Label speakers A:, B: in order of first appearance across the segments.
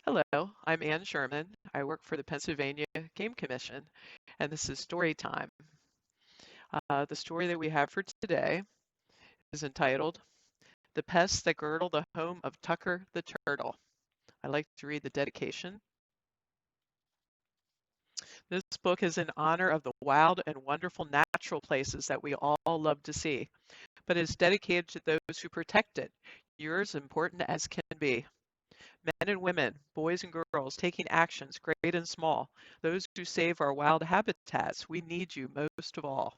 A: Hello, I'm Ann Sherman. I work for the Pennsylvania Game Commission, and this is Storytime. The story that we have for today is entitled The Pests That Girdle the Home of Tucker the Turtle. I'd like to read the dedication. This book is in honor of the wild and wonderful natural places that we all love to see, but is dedicated to those who protect it. You're as important as can be. Men and women, boys and girls, taking actions, great and small, those who save our wild habitats, we need you most of all.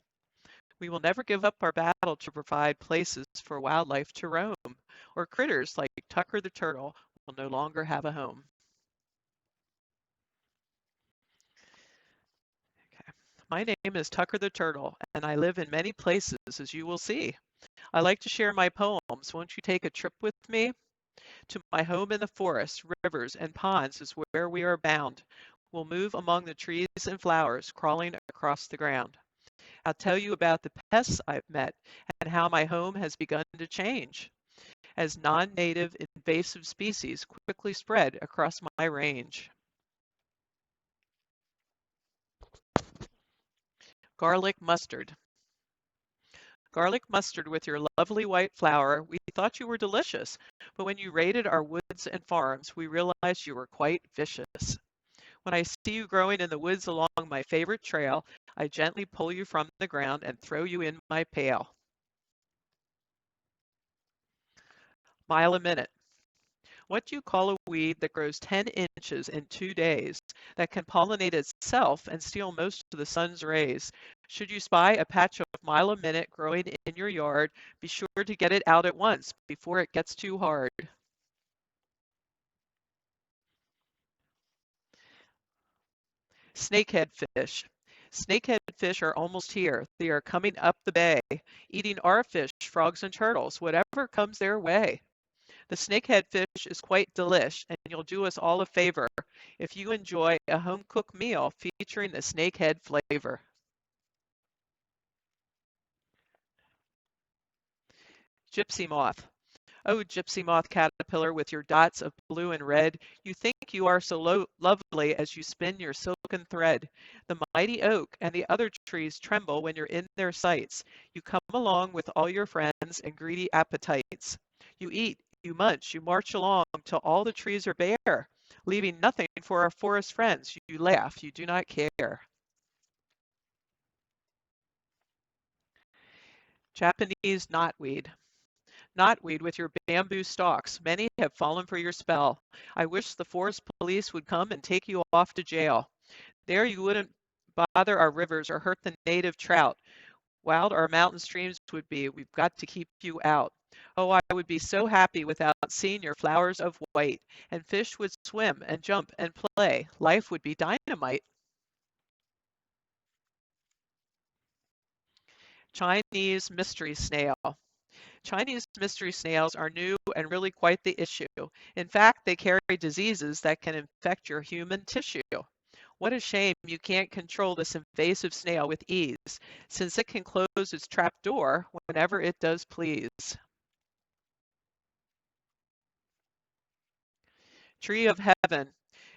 A: We will never give up our battle to provide places for wildlife to roam, or critters like Tucker the turtle will no longer have a home. Okay. My name is Tucker the turtle, and I live in many places, as you will see. I like to share my poems. Won't you take a trip with me? To my home in the forest, rivers, and ponds is where we are bound. We'll move among the trees and flowers, crawling across the ground. I'll tell you about the pests I've met and how my home has begun to change as non-native invasive species quickly spread across my range. Garlic mustard. Garlic mustard with your lovely white flower, we thought you were delicious, but when you raided our woods and farms, we realized you were quite vicious. When I see you growing in the woods along my favorite trail, I gently pull you from the ground and throw you in my pail. Mile a minute. What do you call a weed that grows 10 inches in 2 days, that can pollinate itself and steal most of the sun's rays? Should you spy a patch of mile a minute growing in your yard, be sure to get it out at once before it gets too hard. Snakehead fish. Snakehead fish are almost here. They are coming up the bay, eating our fish, frogs, and turtles, whatever comes their way. The snakehead fish is quite delish, and you'll do us all a favor if you enjoy a home-cooked meal featuring the snakehead flavor. Gypsy moth. Oh, gypsy moth caterpillar with your dots of blue and red, you think you are so lovely as you spin your silken thread. The mighty oak and the other trees tremble when you're in their sights. You come along with all your friends and greedy appetites. You eat, you munch, you march along till all the trees are bare, leaving nothing for our forest friends. You laugh, you do not care. Japanese knotweed. Knotweed with your bamboo stalks. Many have fallen for your spell. I wish the forest police would come and take you off to jail. There you wouldn't bother our rivers or hurt the native trout. Wild our mountain streams would be. We've got to keep you out. Oh, I would be so happy without seeing your flowers of white, and fish would swim and jump and play. Life would be dynamite. Chinese mystery snail. Chinese mystery snails are new and really quite the issue. In fact, they carry diseases that can infect your human tissue. What a shame you can't control this invasive snail with ease, since it can close its trap door whenever it does please. Tree of Heaven.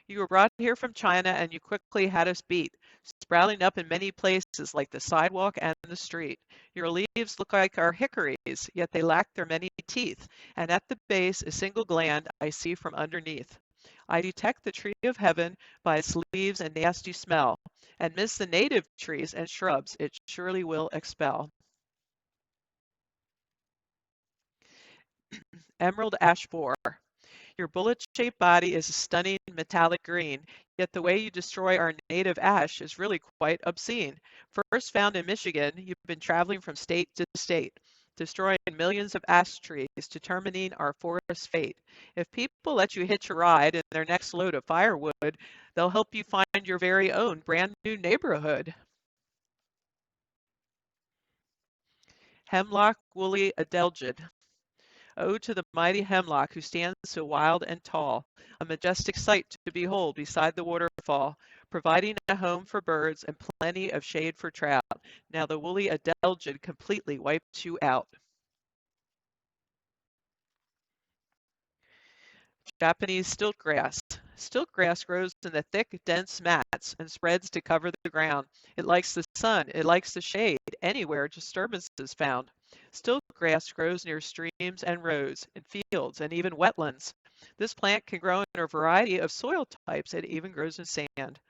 A: You were brought here from China and you quickly had us beat, sprouting up in many places like the sidewalk and the street. Your leaves look like our hickories, yet they lack their many teeth, and at the base a single gland I see from underneath. I detect the tree of heaven by its leaves and nasty smell, and miss the native trees and shrubs it surely will expel. Emerald ash borer. Your bullet-shaped body is a stunning metallic green, yet the way you destroy our native ash is really quite obscene. First found in Michigan, you've been traveling from state to state, destroying millions of ash trees, determining our forest fate. If people let you hitch a ride in their next load of firewood, they'll help you find your very own brand new neighborhood. Hemlock woolly adelgid. Oh, to the mighty hemlock who stands so wild and tall, a majestic sight to behold beside the waterfall, providing a home for birds and plenty of shade for trout. Now the woolly adelgid completely wipes you out. Japanese stilt grass. Stilt grass grows in the thick, dense mats and spreads to cover the ground. It likes the sun, it likes the shade, anywhere disturbance is found. Stilt grass grows near streams and roads, in fields, and even wetlands. This plant can grow in a variety of soil types and even grows in sand.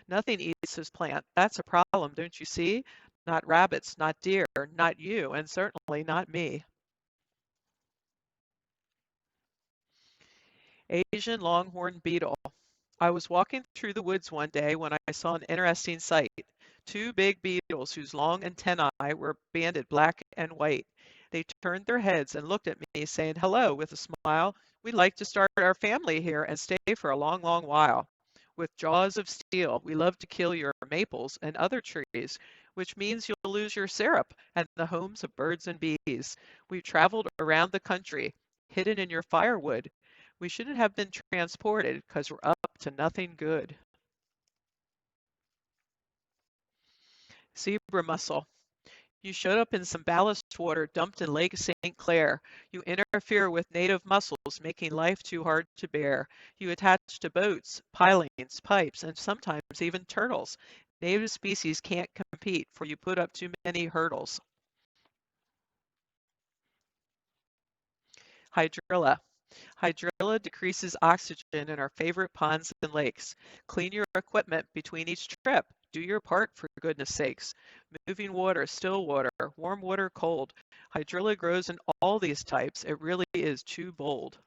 A: Nothing eats this plant. That's a problem, don't you see? Not rabbits, not deer, not you, and certainly not me. Asian longhorn beetle. I was walking through the woods one day when I saw an interesting sight. Two big beetles whose long antennae were banded black and white. They turned their heads and looked at me, saying hello with a smile. We'd like to start our family here and stay for a long, long while. With jaws of steel, we love to kill your maples and other trees, which means you'll lose your syrup and the homes of birds and bees. We've traveled around the country, hidden in your firewood. We shouldn't have been transported because we're up to nothing good. Zebra mussel. You showed up in some ballast water dumped in Lake St. Clair. You interfere with native mussels, making life too hard to bear. You attach to boats, pilings, pipes, and sometimes even turtles. Native species can't compete, for you put up too many hurdles. Hydrailla. Hydrailla decreases oxygen in our favorite ponds and lakes. Clean your equipment between each trip. Do your part, for goodness sakes. Moving water, still water, warm water, cold. Hydrailla grows in all these types. It really is too bold.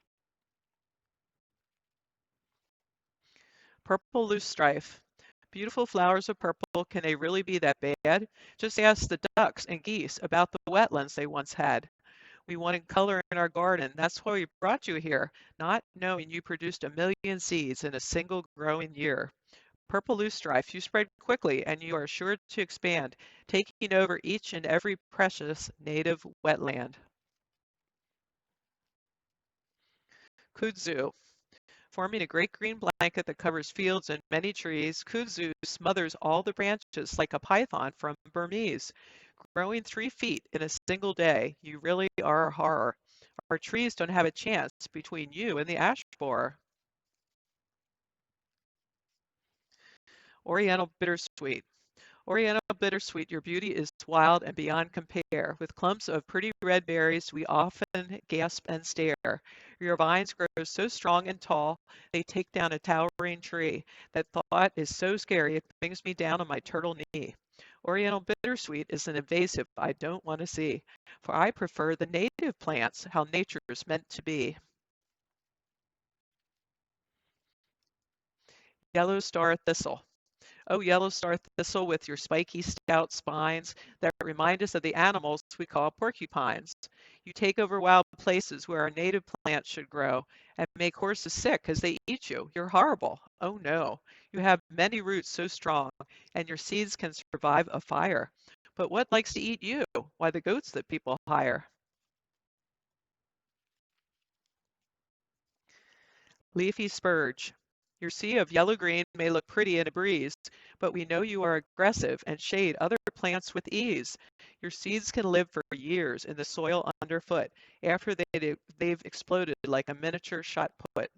A: Purple loose strife. Beautiful flowers of purple, can they really be that bad? Just ask the ducks and geese about the wetlands they once had. We wanted color in our garden. That's why we brought you here, not knowing you produced a million seeds in a single growing year. Purple loosestrife, you spread quickly and you are sure to expand, taking over each and every precious native wetland. Kuzu. Forming a great green blanket that covers fields and many trees, Kuzu smothers all the branches like a python from Burmese. Growing 3 feet in a single day, you really are a horror. Our trees don't have a chance between you and the ash borer. Oriental bittersweet. Oriental bittersweet, your beauty is wild and beyond compare. With clumps of pretty red berries, we often gasp and stare. Your vines grow so strong and tall, they take down a towering tree. That thought is so scary, it brings me down on my turtle knee. Oriental bittersweet is an invasive I don't want to see, for I prefer the native plants, how nature's meant to be. Yellow star thistle. Oh, yellow star thistle with your spiky stout spines that remind us of the animals we call porcupines. You take over wild places where our native plants should grow and make horses sick because they eat you. You're horrible. Oh no. You have many roots so strong and your seeds can survive a fire. But what likes to eat you? Why, the goats that people hire. Leafy spurge. Your sea of yellow-green may look pretty in a breeze, but we know you are aggressive and shade other plants with ease. Your seeds can live for years in the soil underfoot after they've exploded like a miniature shot put.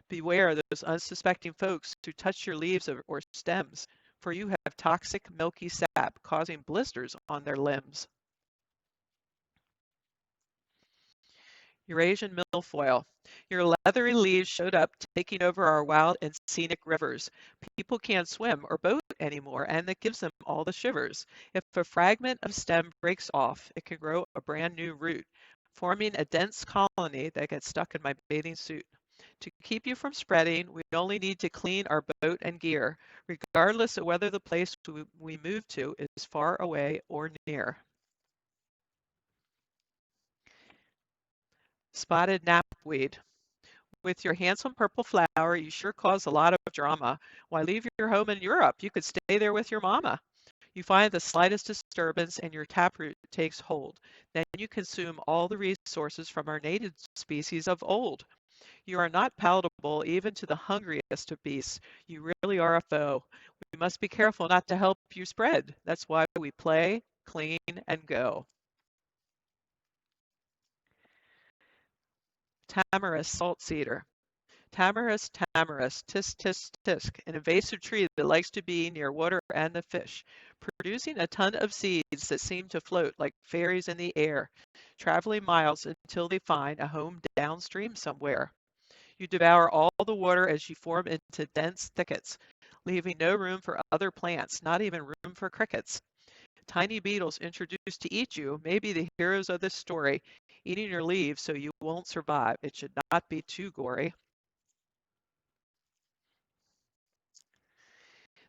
A: Beware those unsuspecting folks who touch your leaves or stems, for you have toxic milky sap causing blisters on their limbs. Eurasian milfoil. Your leathery leaves showed up, taking over our wild and scenic rivers. People can't swim or boat anymore, and that gives them all the shivers. If a fragment of stem breaks off, it can grow a brand new root, forming a dense colony that gets stuck in my bathing suit. To keep you from spreading, we only need to clean our boat and gear, regardless of whether the place we move to is far away or near. Spotted napweed. With your handsome purple flower, you sure cause a lot of drama. Why leave your home in Europe? You could stay there with your mama. You find the slightest disturbance and your taproot takes hold. Then you consume all the resources from our native species of old. You are not palatable even to the hungriest of beasts. You really are a foe. We must be careful not to help you spread. That's why we play, clean, and go. Tamarin salt cedar. Tamaris tamaris, tisk tisk tisk, an invasive tree that likes to be near water and the fish, producing a ton of seeds that seem to float like fairies in the air, traveling miles until they find a home downstream somewhere. You devour all the water as you form into dense thickets, leaving no room for other plants, not even room for crickets. Tiny beetles introduced to eat you may be the heroes of this story, eating your leaves so you won't survive. It should not be too gory.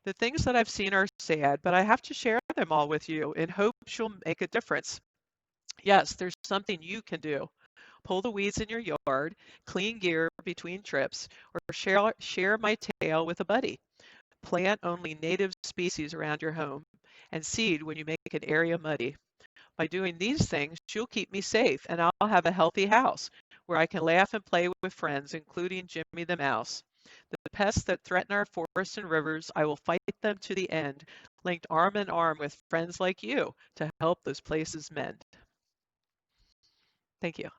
A: The things that I've seen are sad, but I have to share them all with you in hopes you'll make a difference. Yes, there's something you can do. Pull the weeds in your yard, clean gear between trips, or share my tale with a buddy. Plant only native species around your home, and seed when you make an area muddy. By doing these things, you'll keep me safe, and I'll have a healthy house where I can laugh and play with friends, including Jimmy the Mouse. The pests that threaten our forests and rivers, I will fight them to the end, linked arm in arm with friends like you to help those places mend. Thank you.